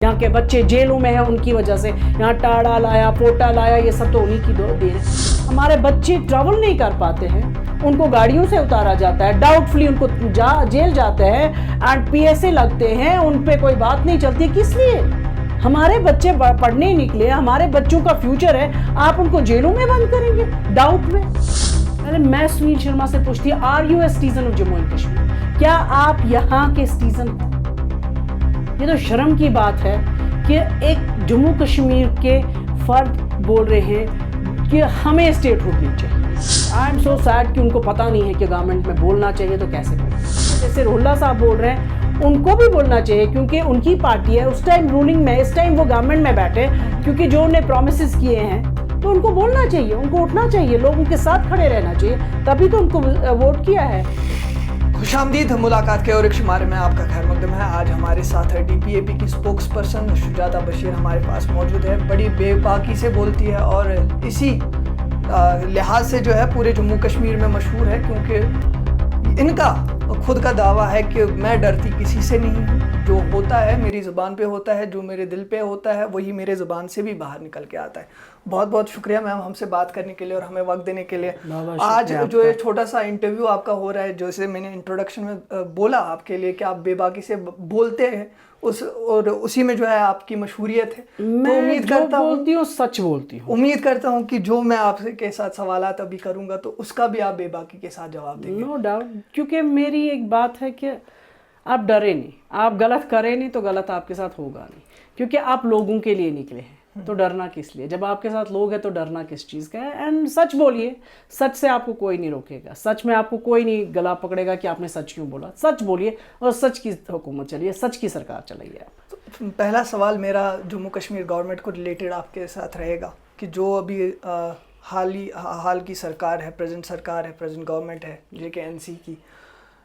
यहाँ के बच्चे जेलों में हैं उनकी वजह से, यहाँ टाड़ा लाया, पोटा लाया, ये सब तो उन्हीं की देन है। हमारे बच्चे ट्रैवल नहीं कर पाते हैं, उनको गाड़ियों से उतारा जाता है, डाउटफुली उनको जेल जाते हैं एंड पीएसए लगते हैं, उन पे कोई बात नहीं चलती। किस लिए? हमारे बच्चे पढ़ने निकले, हमारे बच्चों का फ्यूचर है, आप उनको जेलों में बंद करेंगे डाउट में। पहले मैं सुनील शर्मा से पूछती, are you a citizen of Jammu and Kashmir? क्या आप यहाँ के सिटीजन हैं? ये तो शर्म की बात है कि एक जम्मू कश्मीर के फर्द बोल रहे हैं कि हमें स्टेटहुड नहीं चाहिए। आई एम सो सैड कि उनको पता नहीं है कि गवर्नमेंट में बोलना चाहिए तो कैसे बोलें। जैसे रोहल्ला साहब बोल रहे हैं, उनको भी बोलना चाहिए क्योंकि उनकी पार्टी है, उस टाइम रूलिंग में, इस टाइम वो गवर्नमेंट में बैठे, क्योंकि जो उन्हें प्रोमिस किए हैं तो उनको बोलना चाहिए, उनको उठना चाहिए, लोगों के साथ खड़े रहना चाहिए, तभी तो उनको वोट किया है। खुशामदीद मुलाकात के और एक शुमारे में आपका खैर मकदम है। आज हमारे साथ है डीपीएपी की स्पोक्स पर्सन शुजाता बशीर हमारे पास मौजूद है। बड़ी बेबाकी से बोलती है और इसी लिहाज से जो है पूरे जम्मू कश्मीर में मशहूर है, क्योंकि इनका खुद का दावा है कि मैं डरती किसी से नहीं हूँ, जो होता है मेरी ज़ुबान पे होता है, जो मेरे दिल पे होता है वही मेरे ज़ुबान से भी बाहर निकल के आता है। बहुत बहुत शुक्रिया मैम हमसे बात करने के लिए और हमें वक्त देने के लिए। आज जो ये छोटा सा इंटरव्यू आपका हो रहा है, जैसे मैंने इंट्रोडक्शन में बोला आपके लिए कि आप बेबाकी से बोलते हैं, उसी में जो है आपकी मशहूरियत है। मैं तो उम्मीद करता हूँ सच बोलती हूँ। उम्मीद करता हूँ कि जो मैं आपसे के साथ सवालात अभी करूँगा तो उसका भी आप बेबाकी के साथ जवाब देंगे। नो डाउट, क्योंकि मेरी एक बात है कि आप डरे नहीं, आप गलत करें नहीं तो गलत आपके साथ होगा नहीं, क्योंकि आप लोगों के लिए निकले हैं, तो डरना किस लिए? जब आपके साथ लोग हैं तो डरना किस चीज़ का है? एंड सच बोलिए, सच से आपको कोई नहीं रोकेगा, सच में आपको कोई नहीं गला पकड़ेगा कि आपने सच क्यों बोला। सच बोलिए और सच की हुकूमत चलिए, सच की सरकार चलाइए आप। तो पहला सवाल मेरा जम्मू कश्मीर गवर्नमेंट को रिलेटेड आपके साथ रहेगा कि जो अभी हाल की सरकार है, प्रेजेंट सरकार है, प्रेजेंट गवर्नमेंट है JKNC की,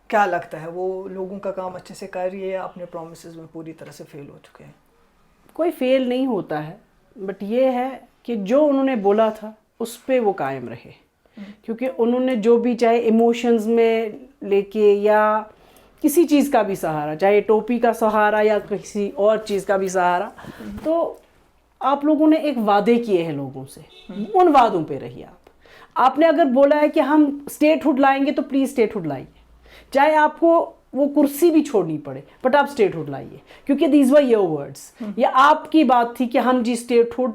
क्या लगता है वो लोगों का काम अच्छे से कर रही है या अपने प्रोमिसेस में पूरी तरह से फेल हो चुके हैं? कोई फेल नहीं होता है, बट ये है कि जो उन्होंने बोला था उस पे वो कायम रहे, क्योंकि उन्होंने जो भी चाहे इमोशंस में लेके या किसी चीज़ का भी सहारा, चाहे टोपी का सहारा या किसी और चीज़ का भी सहारा, तो आप लोगों ने एक वादे किए हैं लोगों से, उन वादों पे रहिए आप। आपने अगर बोला है कि हम स्टेटहुड लाएंगे तो प्लीज़ स्टेटहुड लाइए, चाहे आपको वो कुर्सी भी छोड़नी पड़े, बट आप स्टेटहुड लाइए, क्योंकि दीज वर योर वर्ड्स। ये आपकी बात थी कि हम जी स्टेटहुड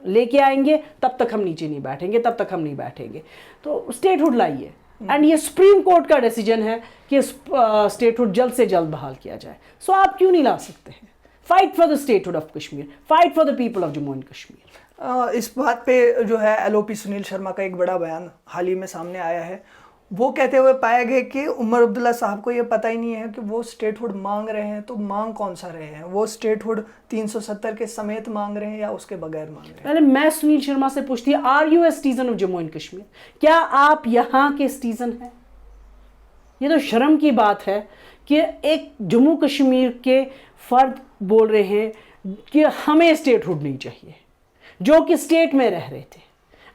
लेके आएंगे, तब तक हम नीचे नहीं बैठेंगे, तब तक हम नहीं बैठेंगे, तो स्टेटहुड लाइए। एंड ये सुप्रीम कोर्ट का डिसीजन है कि स्टेटहुड जल्द से जल्द बहाल किया जाए। सो आप क्यों नहीं ला सकते हैं? Fight for the statehood of Kashmir, fight for the people of Jammu and Kashmir. इस बात पे जो है LOP सुनील शर्मा का एक बड़ा बयान हाल ही में सामने आया है। वो कहते हुए पाया गया कि उमर अब्दुल्ला साहब को ये पता ही नहीं है कि वो स्टेटहुड मांग रहे हैं, तो मांग कौन सा रहे हैं? वो स्टेटहुड 370 के समेत मांग रहे हैं या उसके बगैर मांग रहे हैं? पहले मैं सुनील शर्मा से पूछती, are you a citizen of Jammu and Kashmir? क्या आप यहाँ के सिटीजन हैं? ये तो शर्म की बात है कि एक जम्मू कश्मीर के फर्द बोल रहे हैं कि हमें स्टेटहुड नहीं चाहिए, जो कि स्टेट में रह रहे थे,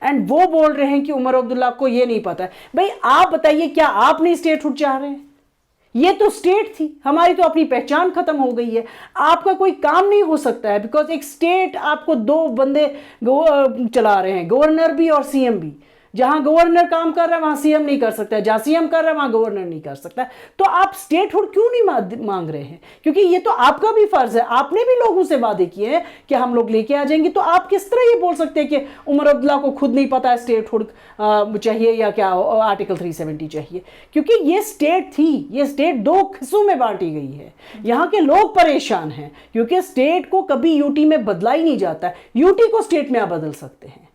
एंड वो बोल रहे हैं कि उमर अब्दुल्ला को ये नहीं पता है। भाई आप बताइए, क्या आप नहीं स्टेटहुड चाह रहे हैं? ये तो स्टेट थी हमारी, तो अपनी पहचान खत्म हो गई है, आपका कोई काम नहीं हो सकता है, बिकॉज एक स्टेट आपको दो बंदे चला रहे हैं, गवर्नर भी और CM भी। जहां गवर्नर काम कर रहा है वहां CM नहीं कर सकता है, जहां CM कर रहा है वहां गवर्नर नहीं कर सकता है। तो आप स्टेटहुड क्यों नहीं मांग रहे हैं? क्योंकि ये तो आपका भी फर्ज है, आपने भी लोगों से वादे किए हैं कि हम लोग लेके आ जाएंगे। तो आप किस तरह ये बोल सकते हैं कि उमर अब्दुल्ला को खुद नहीं पता है स्टेटहुड चाहिए या क्या आर्टिकल 370 चाहिए? क्योंकि ये स्टेट थी, ये स्टेट दो हिस्सों में बांटी गई है। यहाँ के लोग परेशान हैं क्योंकि स्टेट को कभी UT में बदला ही नहीं जाता। UT को स्टेट में आप बदल सकते हैं,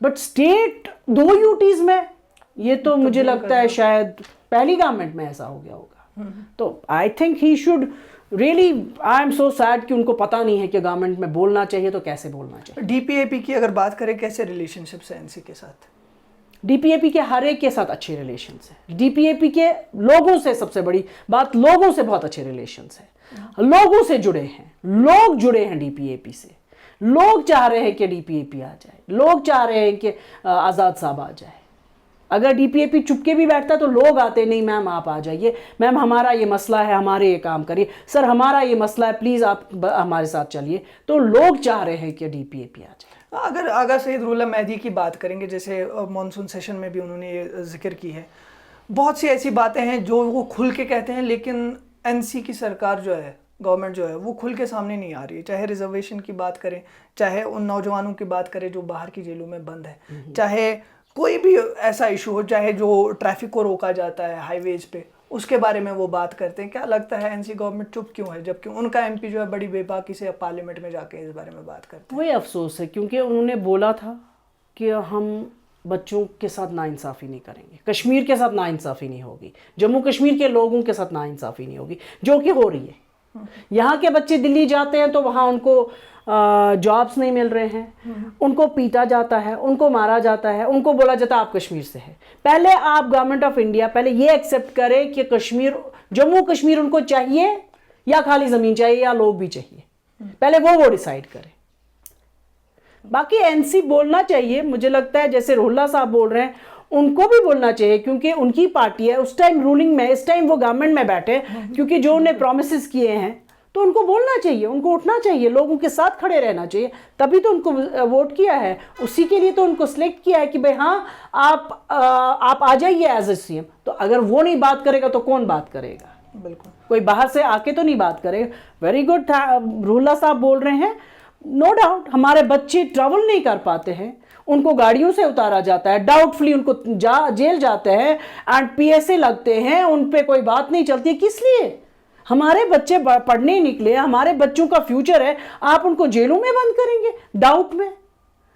बट स्टेट 2 UTs में, ये तो मुझे लगता है शायद पहली गवर्नमेंट में ऐसा हो गया होगा। तो I think he should really, I am so sad कि उनको पता नहीं है कि गवर्नमेंट में बोलना चाहिए तो कैसे बोलना चाहिए। DPAP की अगर बात करें, कैसे रिलेशनशिप्स है NC के साथ? DPAP के हर एक के साथ अच्छे रिलेशंस हैं। DPAP के लोगों से, सबसे बड़ी बात, लोगों से बहुत अच्छे रिलेशंस हैं, लोगों से जुड़े हैं, लोग जुड़े हैं DPAP से। लोग चाह रहे हैं कि DPAP आ जाए, लोग चाह रहे हैं कि आज़ाद साहब आ जाए, अगर डीपीएपी चुपके भी बैठता तो लोग आते, नहीं मैम आप आ जाइए, मैम हमारा ये मसला है, हमारे ये काम करिए, सर हमारा ये मसला है, प्लीज़ आप हमारे साथ चलिए। तो लोग चाह रहे हैं कि डीपीएपी आ जाए। अगर आगा सईद रुहुल्लाह मेहदी की बात करेंगे, जैसे मॉनसून सेशन में भी उन्होंने ये जिक्र की है, बहुत सी ऐसी बातें हैं जो वो खुल के कहते हैं, लेकिन एनसी की सरकार जो है, गवर्नमेंट जो है, वो खुल के सामने नहीं आ रही है। चाहे रिजर्वेशन की बात करें, चाहे उन नौजवानों की बात करें जो बाहर की जेलों में बंद है, चाहे कोई भी ऐसा इशू हो, चाहे जो ट्रैफिक को रोका जाता है हाईवेज पे, उसके बारे में वो बात करते हैं। क्या लगता है एनसी गवर्नमेंट चुप क्यों है, जबकि उनका एमपी जो है बड़ी बेबाकी से पार्लियामेंट में जाके इस बारे में बात करते हैं? वही अफसोस है, क्योंकि उन्होंने बोला था कि हम बच्चों के साथ नाइंसाफ़ी नहीं करेंगे, कश्मीर के साथ नाइंसाफ़ी नहीं होगी, जम्मू कश्मीर के लोगों के साथ नाइंसाफ़ी नहीं होगी, जो कि हो रही है। यहाँ के बच्चे दिल्ली जाते हैं तो वहाँ उनको जॉब्स नहीं मिल रहे हैं, उनको पीटा जाता है, उनको मारा जाता है, उनको बोला जाता है आप कश्मीर से है। पहले आप गवर्नमेंट ऑफ इंडिया पहले ये एक्सेप्ट करे कि कश्मीर, जम्मू कश्मीर उनको चाहिए या खाली ज़मीन चाहिए या लोग भी चाहिए, पहले वो डिसाइड करे। बाकी एनसी बोलना चाहिए, मुझे लगता है जैसे रुहुल्लाह साहब बोल रहे हैं उनको भी बोलना चाहिए, क्योंकि उनकी पार्टी है, उस टाइम रूलिंग में, इस टाइम वो गवर्नमेंट में बैठे, क्योंकि जो उन्हें प्रोमिस किए हैं तो उनको बोलना चाहिए, उनको उठना चाहिए, लोगों के साथ खड़े रहना चाहिए, तभी तो उनको वोट किया है, उसी के लिए तो उनको सिलेक्ट किया है कि भाई हाँ आप आ जाइए एज ए सीएम। तो अगर वो नहीं बात करेगा तो कौन बात करेगा? बिल्कुल, कोई बाहर से आके तो नहीं बात करेगा। वेरी गुड रुहुल्लाह साहब बोल रहे हैं, नो डाउट हमारे बच्चे ट्रैवल नहीं कर पाते हैं, उनको गाड़ियों से उतारा जाता है, डाउटफुली उनको जेल जाते हैं एंड पीएसए लगते हैं, उन पे कोई बात नहीं चलती है। किस लिए? हमारे बच्चे पढ़ने निकले, हमारे बच्चों का फ्यूचर है, आप उनको जेलों में बंद करेंगे डाउट में?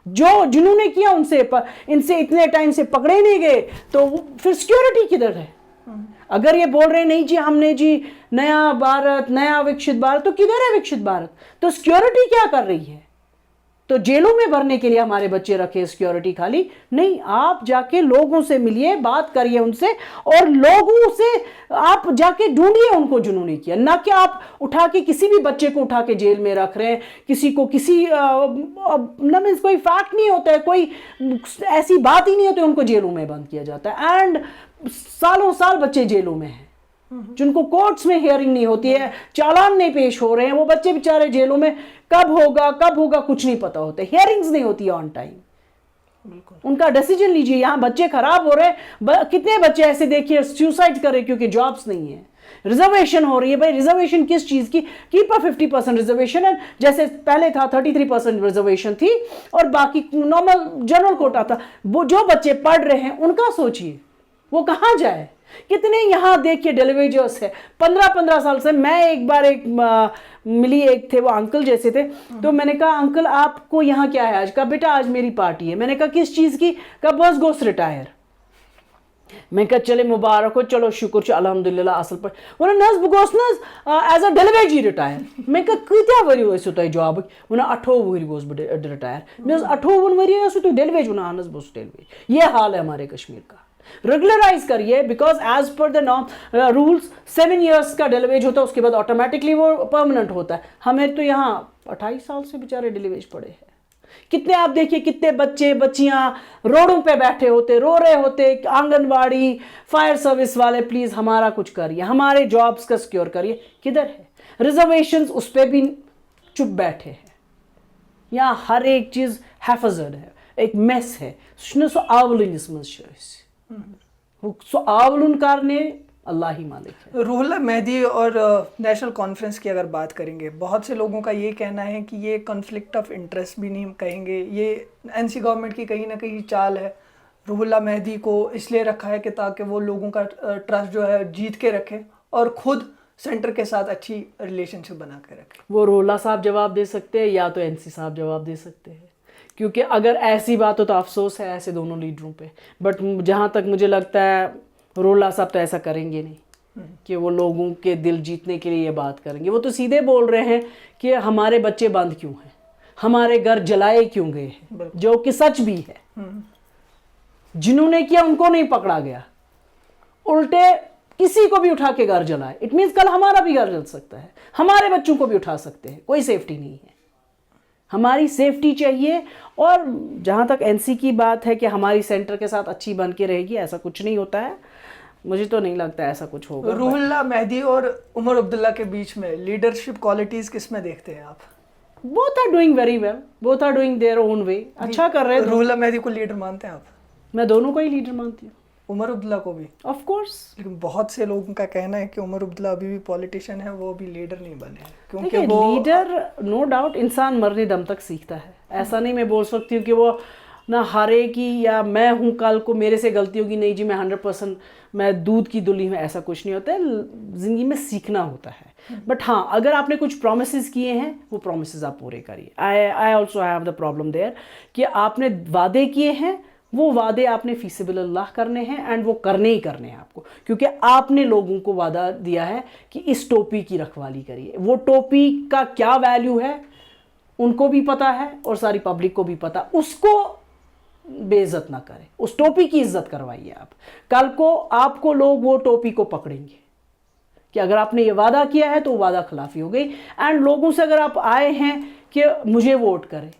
जो जिन्होंने किया इनसे इतने टाइम से पकड़े नहीं गए, तो फिर सिक्योरिटी किधर है? अगर ये बोल रहे नहीं जी हमने जी नया भारत, नया विकसित भारत, तो किधर है विकसित भारत? तो सिक्योरिटी क्या कर रही है? तो जेलों में भरने के लिए हमारे बच्चे रखे सिक्योरिटी खाली नहीं? आप जाके लोगों से मिलिए, बात करिए उनसे, और लोगों से आप जाके ढूंढिए उनको जिन्होंने किया, ना कि आप उठा के किसी भी बच्चे को उठा के जेल में रख रहे हैं, किसी को किसी ना मीन्स कोई फैक्ट नहीं होता है, कोई ऐसी बात ही नहीं होती, उनको जेलों में बंद किया जाता है एंड सालों साल बच्चे जेलों में हैं जिनको कोर्ट्स में हियरिंग नहीं होती है, चालान नहीं पेश हो रहे हैं, वो बच्चे बेचारे जेलों में कब होगा कुछ नहीं पता होता, हियरिंग्स नहीं होती ऑन टाइम। बिल्कुल, उनका डिसीजन लीजिए। यहाँ बच्चे खराब हो रहे हैं, कितने बच्चे ऐसे देखिए सुसाइड कर रहे क्योंकि जॉब्स नहीं है। रिजर्वेशन हो रही है, भाई रिजर्वेशन किस चीज की? कीप 50% रिजर्वेशन है, जैसे पहले था 33% रिजर्वेशन थी और बाकी नॉर्मल जनरल कोटा था। वो जो बच्चे पढ़ रहे हैं उनका सोचिए, वो कहाँ जाए? कितने यहाँ देखिए डिलीवरीजर्स है 15-15 साल से। मैं एक बार मिली, एक थे वो अंकल जैसे थे, तो मैंने कहा अंकल आपको यहाँ क्या है? आज का बेटा आज मेरी पार्टी है। मैंने कहा किस चीज़ की? का बस गोस रिटायर। मैं कहा चले मुबारक हो, चलो शुक्र अल्हम्दुलिल्लाह असल पर वो नस गोस नस एज अ डेलीवेजी रिटायर। मैं कहा कत्या वरी वैसे तो जॉब वो 28 वरी गोस रिटायर। मैं 28 वरी तो डेलीवेज वो अनस बोस डेलीवेज। ये हाल है हमारे कश्मीर का। रेगुलराइज करिए, because as per the norm rules 7 years का डेलीवेज होता है, उसके बाद ऑटोमेटिकली वो परमानेंट होता है। हमें तो यहाँ 28 साल से बेचारे डेलीवेज पड़े हैं। कितने आप देखिए कितने बच्चे बच्चियां रोडों पे बैठे होते, रो रहे होते, आंगनबाड़ी फायर सर्विस वाले प्लीज हमारा कुछ करिए, हमारे जॉब्स का सिक्योर करिए। किधर है रिजर्वेशंस? उस पर भी चुप बैठे हैं। यहाँ हर एक चीज हैफजर्ड है, एक मेस है। सो आवलन कारने अल्लाह ही मालिक है। रुहुल्लाह मेहदी और नेशनल कॉन्फ्रेंस की अगर बात करेंगे, बहुत से लोगों का ये कहना है कि ये कॉन्फ्लिक्ट ऑफ इंटरेस्ट भी नहीं कहेंगे, ये एनसी गवर्नमेंट की कहीं ना कहीं चाल है। रुहुल्लाह मेहदी को इसलिए रखा है कि ताकि वो लोगों का ट्रस्ट जो है जीत के रखे और खुद सेंटर के साथ अच्छी रिलेशनशिप बना के रखे। वो रुहुल्लाह साहब जवाब दे सकते हैं या तो एनसी साहब जवाब दे सकते हैं, क्योंकि अगर ऐसी बात हो तो अफसोस है ऐसे दोनों लीडरों पे। बट जहाँ तक मुझे लगता है रुहुल्लाह साहब तो ऐसा करेंगे नहीं कि वो लोगों के दिल जीतने के लिए ये बात करेंगे। वो तो सीधे बोल रहे हैं कि हमारे बच्चे बंद क्यों हैं, हमारे घर जलाए क्यों गए हैं, जो कि सच भी है। जिन्होंने किया उनको नहीं पकड़ा गया, उल्टे किसी को भी उठा के घर जलाए। इट मीन्स कल हमारा भी घर जल सकता है, हमारे बच्चों को भी उठा सकते हैं, कोई सेफ्टी नहीं है। हमारी सेफ्टी चाहिए। और जहाँ तक एनसी की बात है कि हमारी सेंटर के साथ अच्छी बन के रहेगी, ऐसा कुछ नहीं होता है। मुझे तो नहीं लगता ऐसा कुछ होगा। रूहुल्लाह मेहदी और उमर अब्दुल्ला के बीच में लीडरशिप क्वालिटीज किस में देखते हैं आप? Both are doing very well, both are doing their own way, अच्छा कर रहे हैं। रूहुल्लाह मेहदी को लीडर मानते हैं आप? मैं दोनों को ही लीडर मानती हूँ। उमर अब्दुल्ला को भी? Of course. लेकिन बहुत से लोगों का कहना है कि उमर अब्दुल्ला अभी भी पॉलिटिशियन है, वो अभी लीडर नहीं बने हैं, क्योंकि देखिए, वो लीडर नो डाउट इंसान मरने दम तक सीखता है। ऐसा नहीं मैं बोल सकती हूँ कि वो ना हारेगी या मैं हूँ कल को मेरे से गलती होगी, नहीं जी मैं 100% मैं दूध की दुली में, ऐसा कुछ नहीं होता है। ज़िंदगी में सीखना होता है। बट हाँ, अगर आपने कुछ प्रोमिसेस किए हैं वो प्रोमिसेस आप पूरे करिए। I also have the problem there कि आपने वादे किए हैं, वो वादे आपने फीसिबिलिल्लाह करने हैं एंड वो करने ही करने हैं आपको, क्योंकि आपने लोगों को वादा दिया है कि इस टोपी की रखवाली करिए। वो टोपी का क्या वैल्यू है उनको भी पता है और सारी पब्लिक को भी पता। उसको बेइज्जत ना करें, उस टोपी की इज्जत करवाइए आप। कल को आपको लोग वो टोपी को पकड़ेंगे कि अगर आपने ये वादा किया है तो वादा खिलाफी हो गई। एंड लोगों से अगर आप आए हैं कि मुझे वोट करें,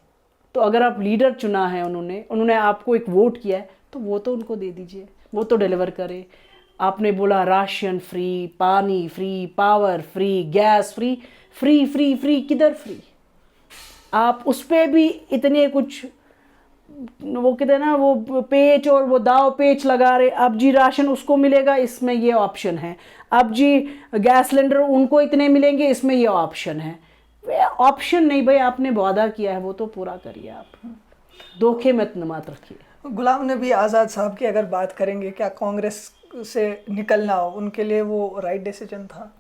तो अगर आप लीडर चुना है, उन्होंने आपको एक वोट किया है, तो वो तो उनको दे दीजिए, वो तो डिलीवर करे। आपने बोला राशन फ्री, पानी free, power free, gas free, free free free, किधर फ्री? आप उस पर भी इतने कुछ वो कहते हैं ना, वो पेच और वो दाव पेच लगा रहे। अब जी राशन उसको मिलेगा, इसमें ये ऑप्शन है। अब जी गैस सिलेंडर उनको इतने मिलेंगे, इसमें ये ऑप्शन है। ऑप्शन नहीं भाई, आपने वादा किया है वो तो पूरा करिए। आप धोखे मत रखिए। गुलाम नबी आज़ाद साहब की अगर बात करेंगे, क्या कांग्रेस से निकलना हो उनके लिए वो राइट डिसीजन था?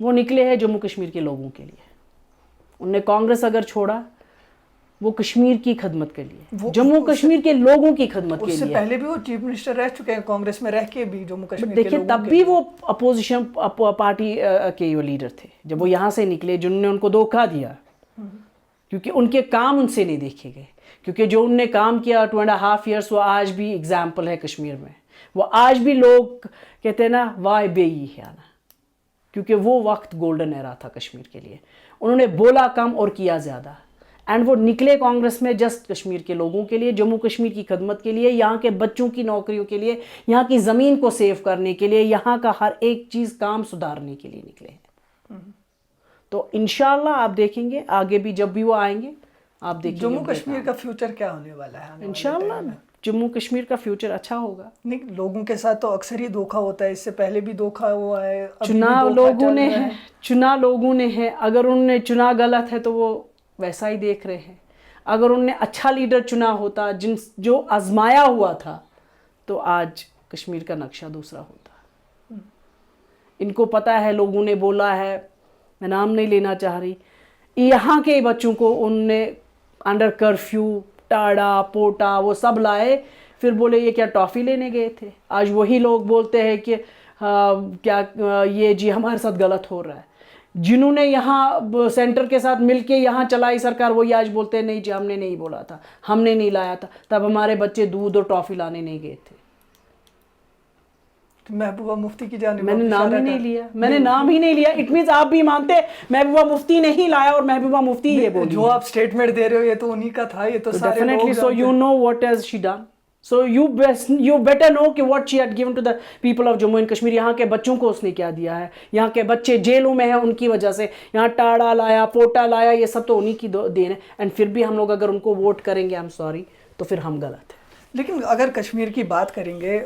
वो निकले हैं जम्मू कश्मीर के लोगों के लिए। उनने कांग्रेस अगर छोड़ा वो कश्मीर की खदमत के लिए, जम्मू कश्मीर के लोगों की खदमत के लिए। उससे पहले भी वो चीफ मिनिस्टर रह चुके हैं, कांग्रेस में रह के भी जम्मू कश्मीर के देखिए, लोगों तब भी वो अपोजिशन पार्टी के वो लीडर थे जब वो यहाँ से निकले, जिन्होंने उनको धोखा दिया, क्योंकि उनके काम उनसे नहीं देखे गए। क्योंकि जो उनने काम किया 2.5 ईयर्स, वो आज भी एग्जाम्पल है कश्मीर में। वो आज भी लोग कहते हैं ना, वाह बेई है ना, क्योंकि वो वक्त गोल्डन एरा था कश्मीर के लिए। उन्होंने बोला कम और किया ज़्यादा। एंड वो निकले कांग्रेस में जस्ट कश्मीर के लोगों के लिए, जम्मू कश्मीर की खदमत के लिए, यहाँ के बच्चों की नौकरियों के लिए, यहाँ की ज़मीन को सेव करने के लिए, यहाँ का हर एक चीज़ काम सुधारने के लिए निकले हैं। तो इंशाल्लाह आप देखेंगे आगे भी जब भी वो आएंगे, आप देखेंगे जम्मू कश्मीर का फ्यूचर क्या होने वाला है। इंशाल्लाह जम्मू कश्मीर का फ्यूचर अच्छा होगा। नहीं, लोगों के साथ तो अक्सर ही धोखा होता है, इससे पहले भी धोखा हुआ है, चुनाव लोगों ने है। अगर उन्होंने चुना गलत है तो वो वैसा ही देख रहे हैं। अगर उन्होंने अच्छा लीडर चुना होता जो आजमाया हुआ था, तो आज कश्मीर का नक्शा दूसरा होता। इनको पता है, लोगों ने बोला है, मैं नाम नहीं लेना चाह रही, यहाँ के बच्चों को उनने अंडर कर्फ्यू टाड़ा पोटा वो सब लाए, फिर बोले ये क्या टॉफ़ी लेने गए थे। आज वही लोग बोलते हैं कि क्या ये जी हमारे साथ गलत हो रहा है। जिन्होंने यहाँ सेंटर के साथ मिलके यहाँ चलाई सरकार, वही आज बोलते हैं नहीं जी हमने नहीं बोला था, हमने नहीं लाया था, तब हमारे बच्चे दूध और टॉफ़ी लाने नहीं गए थे। महबूबा मुफ्ती की जानिब मैंने नाम ही नहीं लिया, मैंने नाम ही नहीं लिया। इट मीन्स आप भी मानते महबूबा मुफ्ती नहीं लाया और महबूबा मुफ्ती ये बोली। जो आप स्टेटमेंट दे रहे हो ये तो उन्हीं का था, ये तो सारे लोग। Definitely, so you know what has she done, so you better know कि what she had given to the people of Jammu and Kashmir. यहाँ के बच्चों को उसने क्या दिया है। यहाँ के बच्चे जेलों में हैं उनकी वजह से, यहाँ टाड़ा लाया पोटा लाया, ये सब तो उन्हीं की देन है। एंड फिर भी हम लोग अगर उनको वोट करेंगे, आई एम सॉरी, तो फिर हम गलत हैं। लेकिन अगर कश्मीर की बात करेंगे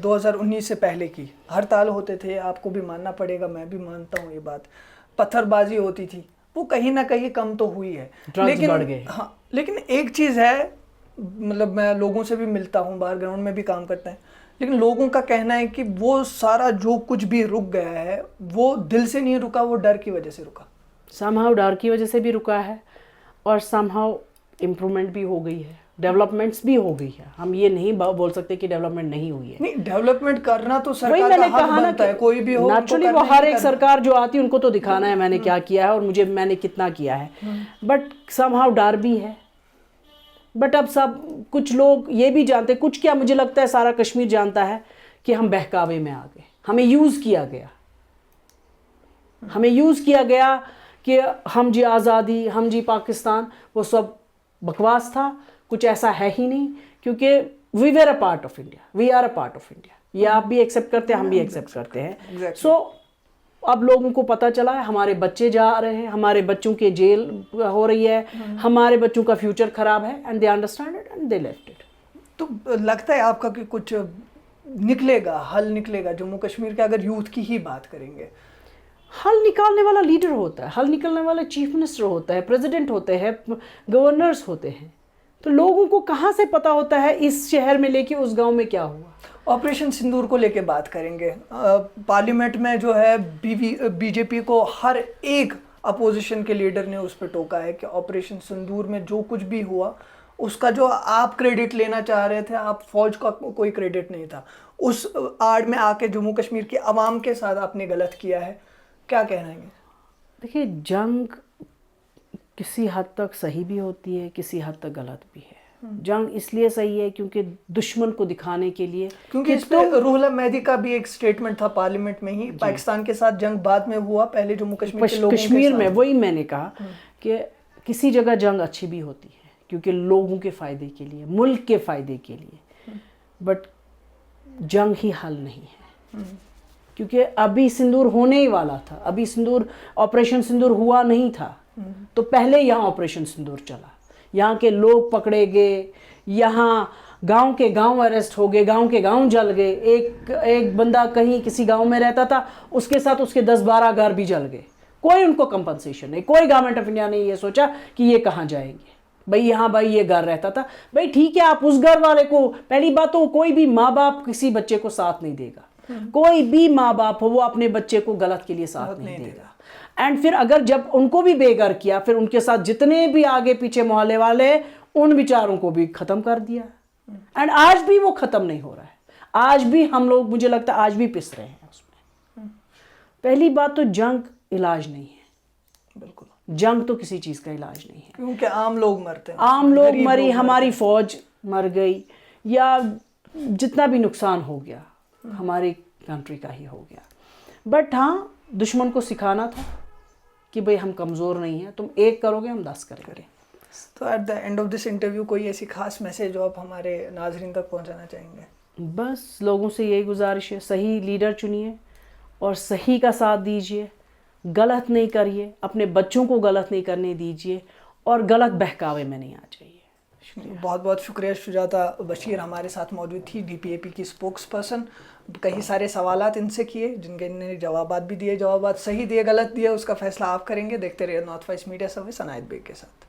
2019 से पहले की, हड़ताल होते थे, आपको भी मानना पड़ेगा, मैं भी मानता हूँ ये बात, पत्थरबाजी होती थी, वो कहीं ना कहीं कम तो हुई है, लेकिन बढ़ गए। हाँ, लेकिन एक चीज़ है, मतलब मैं लोगों से भी मिलता हूँ, बाहर ग्राउंड में भी काम करते हैं, लेकिन लोगों का कहना है कि वो सारा जो कुछ भी रुक गया है वो दिल से नहीं रुका, वो डर की वजह से रुका। समहाउ डर की वजह से भी रुका है और समहाउ इम्प्रूवमेंट भी हो गई है, डेवलपमेंट्स भी हो गई है। हम ये नहीं बोल सकते कि डेवलपमेंट नहीं हुई है। नहीं, डेवलट करना तो सरकार का हक बनता है, कोई भी हो। नेचुरली वो हर एक सरकार जो आती है उनको तो दिखाना है मैंने क्या किया है और मैंने कितना किया है, बट समहाउ डर भी है। बट अब सब कुछ लोग ये भी जानते, कुछ क्या मुझे लगता है सारा कश्मीर जानता है कि हम बहकावे में आ गए, हमें यूज़ किया गया कि हम जी आज़ादी, हम जी पाकिस्तान, वो सब बकवास था, कुछ ऐसा है ही नहीं, क्योंकि we were a part of India, we are a part of India. ये आप भी एक्सेप्ट करते हैं, हम भी एक्सेप्ट करते हैं। सो अब लोगों को पता चला है, हमारे बच्चे जा रहे हैं, हमारे बच्चों के जेल हो रही है, हमारे बच्चों का फ्यूचर खराब है, and they understand it and they left it. तो लगता है आपका कि कुछ निकलेगा, हल निकलेगा जम्मू कश्मीर के, अगर यूथ की ही बात करेंगे? हल निकालने वाला लीडर होता है, हल निकालने वाला चीफ मिनिस्टर होता है, प्रेसिडेंट होते हैं, गवर्नर्स होते हैं। तो लोगों को कहाँ से पता होता है इस शहर में लेके उस गांव में क्या हुआ? ऑपरेशन सिंदूर को लेके बात करेंगे। पार्लियामेंट में जो है बीजेपी को हर एक अपोजिशन के लीडर ने उस पर टोका है कि ऑपरेशन सिंदूर में जो कुछ भी हुआ उसका जो आप क्रेडिट लेना चाह रहे थे, आप फौज का कोई क्रेडिट नहीं था, उस आड़ में आके जम्मू कश्मीर की आवाम के साथ आपने गलत किया है। क्या कहना है? देखिए, जंग किसी हद तक सही भी होती है, किसी हद तक गलत भी है। जंग इसलिए सही है क्योंकि दुश्मन को दिखाने के लिए, क्योंकि इस पे रूहुल मेहदी का भी एक स्टेटमेंट था पार्लियामेंट में ही, पाकिस्तान के साथ जंग बाद में हुआ, पहले जम्मू कश्मीर के लोगों कश्मीर में, वही मैंने कहा कि किसी जगह जंग अच्छी भी होती है क्योंकि लोगों के फायदे के लिए, मुल्क के फायदे के लिए, बट जंग ही हल नहीं है। क्योंकि अभी सिंदूर होने ही वाला था, अभी सिंदूर, ऑपरेशन सिंदूर हुआ नहीं था, तो पहले यहाँ ऑपरेशन सिंदूर चला, यहाँ के लोग पकड़े गए, यहाँ गांव के गांव अरेस्ट हो गए, गांव के गांव जल गए। एक बंदा कहीं किसी गांव में रहता था, उसके साथ उसके 10-12 घर भी जल गए, कोई उनको कंपनसेशन नहीं, कोई गवर्नमेंट ऑफ इंडिया ने ये सोचा कि ये कहाँ जाएंगे। भाई यहाँ भाई ये घर रहता था, भाई ठीक है, आप उस घर वाले को, पहली बात तो कोई भी माँ बाप किसी बच्चे को साथ नहीं देगा, कोई भी माँ बाप हो वो अपने बच्चे को गलत के लिए साथ नहीं देगा। एंड फिर अगर जब उनको भी बेघर किया, फिर उनके साथ जितने भी आगे पीछे मोहल्ले वाले, उन बेचारों को भी खत्म कर दिया। एंड आज भी वो खत्म नहीं हो रहा है, आज भी हम लोग, मुझे लगता है आज भी पिस रहे हैं उसमें। पहली बात तो जंग इलाज नहीं है, बिल्कुल जंग तो किसी चीज का इलाज नहीं है, क्योंकि आम लोग मरते हैं, आम लोग मरी, हमारी फौज मर गई, या जितना भी नुकसान हो गया हमारी कंट्री का ही हो गया। बट हाँ, दुश्मन को सिखाना था कि भाई हम कमज़ोर नहीं हैं, तुम एक करोगे हम 10 करेंगे। तो at the end of this interview कोई ऐसी खास मैसेज जो आप हमारे नाजरीन तक पहुंचाना चाहेंगे? बस लोगों से यही गुजारिश है, सही लीडर चुनिए और सही का साथ दीजिए, गलत नहीं करिए, अपने बच्चों को गलत नहीं करने दीजिए, और गलत बहकावे में नहीं आ जाइए। बहुत बहुत शुक्रिया। शुजाता बशीर हमारे साथ मौजूद थी, DPAP की स्पोक्स पर्सन। कई सारे सवालात इनसे किए जिनके इन्होंने जवाबात भी दिए, जवाबात सही दिए गलत दिए उसका फैसला आप करेंगे। देखते रहिए north west media service Anayat Baig के साथ।